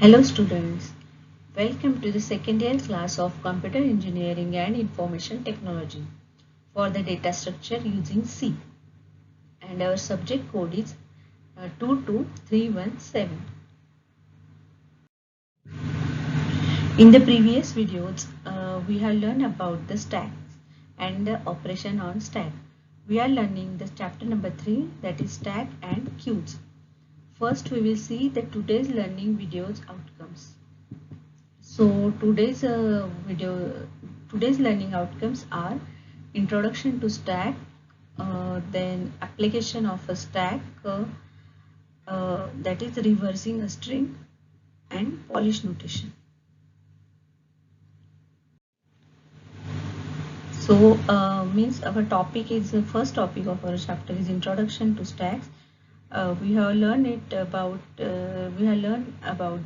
Hello students, welcome to the second year class of Computer Engineering and Information Technology for the data structure using C, and our subject code is 22317. In the previous videos, we have learned about the stacks and the operation on stack. We are learning the chapter number 3, that is stack and queues. First we will see the today's learning videos outcomes. So today's learning outcomes are introduction to stack, then application of a stack, that is reversing a string, and polish notation. So means our topic is the first topic of our chapter is introduction to stacks. We have learned about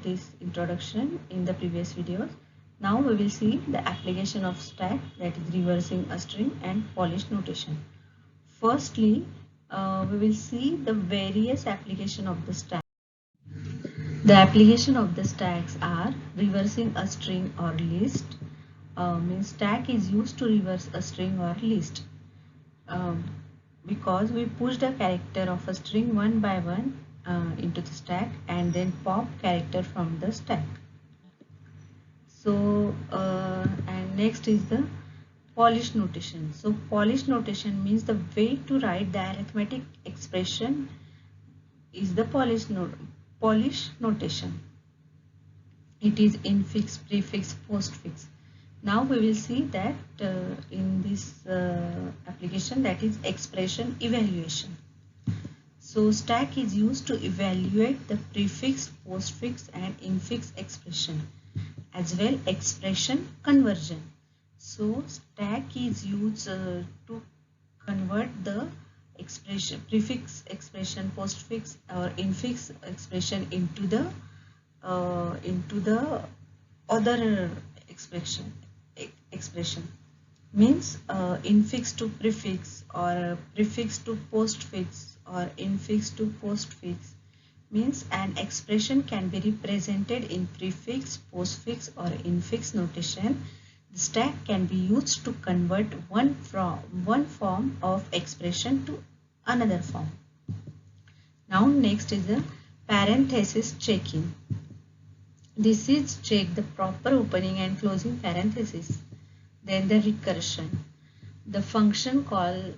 this introduction in the previous videos. Now we will see the application of stack, that is reversing a string, and polish notation. Firstly, we will see the various application of the stack. The application of the stacks are reversing a string or list. Means stack is used to reverse a string or list. Because we push the character of a string one by one into the stack and then pop character from the stack. So and next is the polish notation. So polish notation means the way to write the arithmetic expression is the polish notation. It is infix, prefix, postfix. Now we will see that in this application, that is expression evaluation. So stack is used to evaluate the prefix, postfix and infix expression, as well expression conversion. So stack is used to convert the expression, prefix expression, postfix or infix expression into the other expression. Means infix to prefix, or prefix to postfix, or infix to postfix. Means an expression can be represented in prefix, postfix or infix notation. The stack can be used to convert one form of expression to another form. Now next is the parenthesis checking. This is check the proper opening and closing parenthesis. Then the recursion, the function call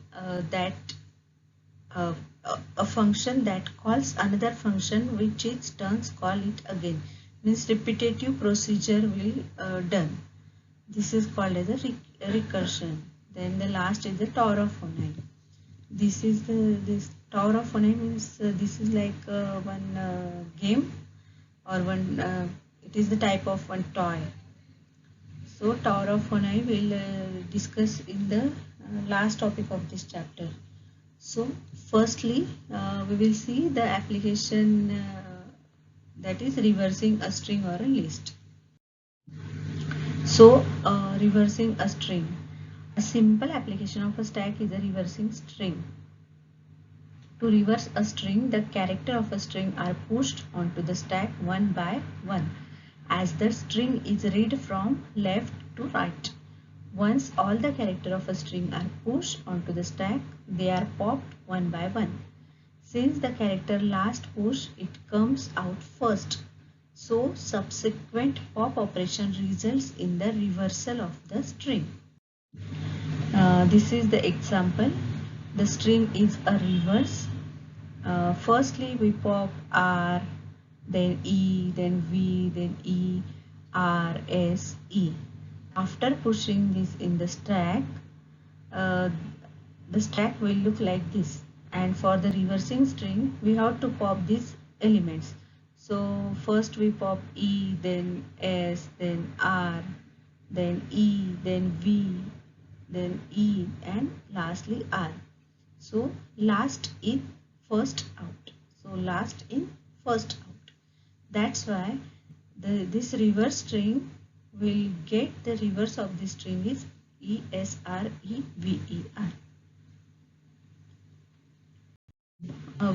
a function that calls another function which its turns call it again. Means repetitive procedure will done. This is called as a recursion. Then the last is the taurophony. This taurophony means this is like one game, or one it is the type of one toy. So taurophony will discuss in the last topic of this chapter. So firstly we will see the application that is reversing a string or a list. So reversing a string. A simple application of a stack is a reversing string. To reverse a string, the character of a string are pushed onto the stack one by one, as the string is read from left to right. Once all the character of a string are pushed onto the stack, they are popped one by one. Since the character last push, it comes out first. So subsequent pop operation results in the reversal of the string. This is the example. The string is a reverse. Firstly we pop R, then E, then V, then E, R, S, E. After pushing this in the stack will look like this, and for the reversing string we have to pop these elements. So first we pop E, then S, then R, then E, then V, then E, and lastly R. So last in, first out. So last in, first out. That's why this reverse string will get the reverse of this string is ESREVER.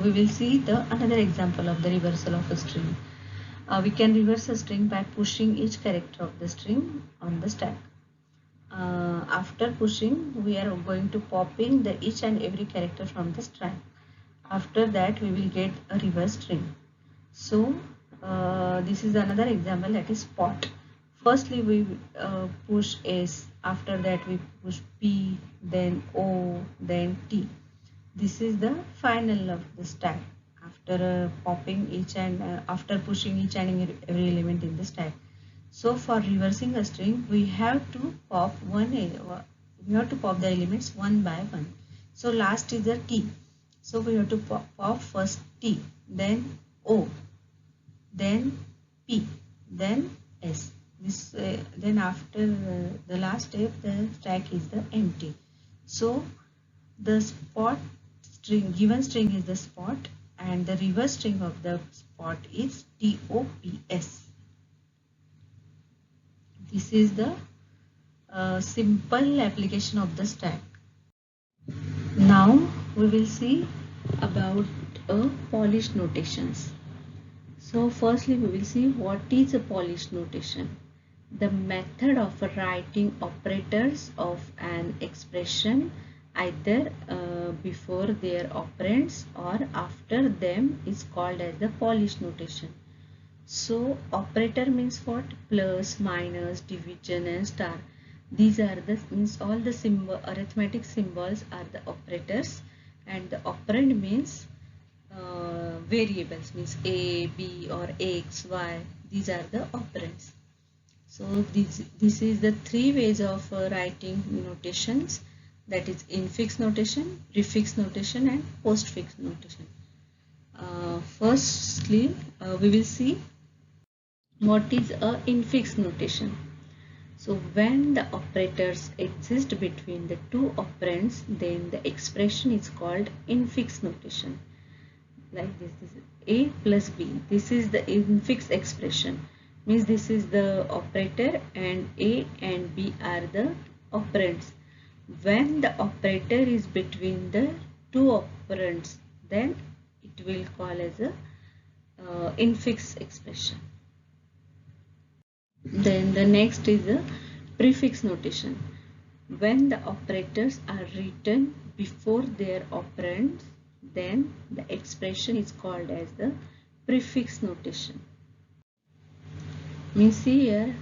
We will see the another example of the reversal of a string. We can reverse a string by pushing each character of the string on the stack. After pushing, we are going to popping the each and every character from the stack. After that, we will get a reverse string. So this is another example, that is spot. Firstly, we push S. After that, we push P, then O, then T. This is the final of the stack. After popping each and after pushing each and every element in the stack. So for reversing a string, we have to pop we have to pop the elements one by one. So last is the T. So we have to pop first T, then O, then P, then S. Then after the last step, the stack is the empty. So the spot string, given string is the spot, and the reverse string of the spot is TOPS. This is the simple application of the stack. Now we will see about polish notations. So firstly we will see what is a polish notation. The method of writing operators of an expression either before their operands or after them is called as the polish notation. So operator means what? Plus, minus, division and star. These are the means all the arithmetic symbols are the operators, and the operand means variables, means a, b or x, y. These are the operands. So this is the three ways of writing notations, that is infix notation, prefix notation and postfix notation. Firstly, we will see what is a infix notation. So when the operators exist between the two operands, then the expression is called infix notation. Like this is a plus b. This is the infix expression. Means this is the operator and a and b are the operands. When the operator is between the two operands, then it will call as a infix expression. Then the next is a prefix notation. When the operators are written before their operands, then the expression is called as the prefix notation. Means here,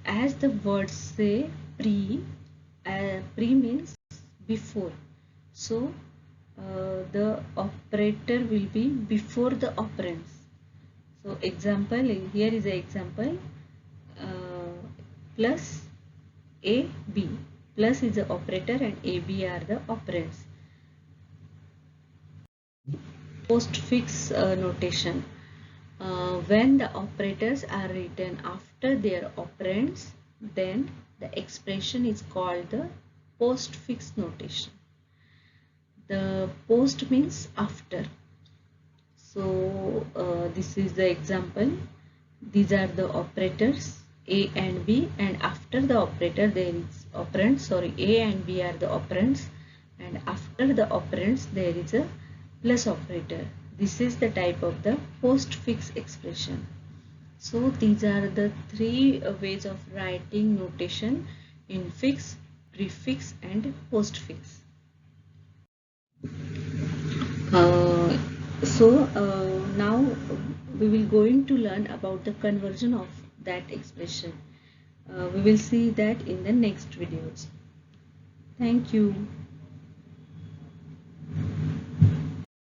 as the words say pre means before. So the operator will be before the operands. So example, here is an example. Plus a b. Plus is the operator and a b are the operands. Postfix notation. When the operators are written after their operands, then the expression is called the postfix notation. The post means after. So this is the example. These are the operators a and b, and after the operator there is operand. Sorry, a and b are the operands, and after the operands there is a plus operator. This is the type of the postfix expression. So these are the three ways of writing notation: infix, prefix and postfix. Now we will going to learn about the conversion of that expression. We will see that in the next videos. Thank you.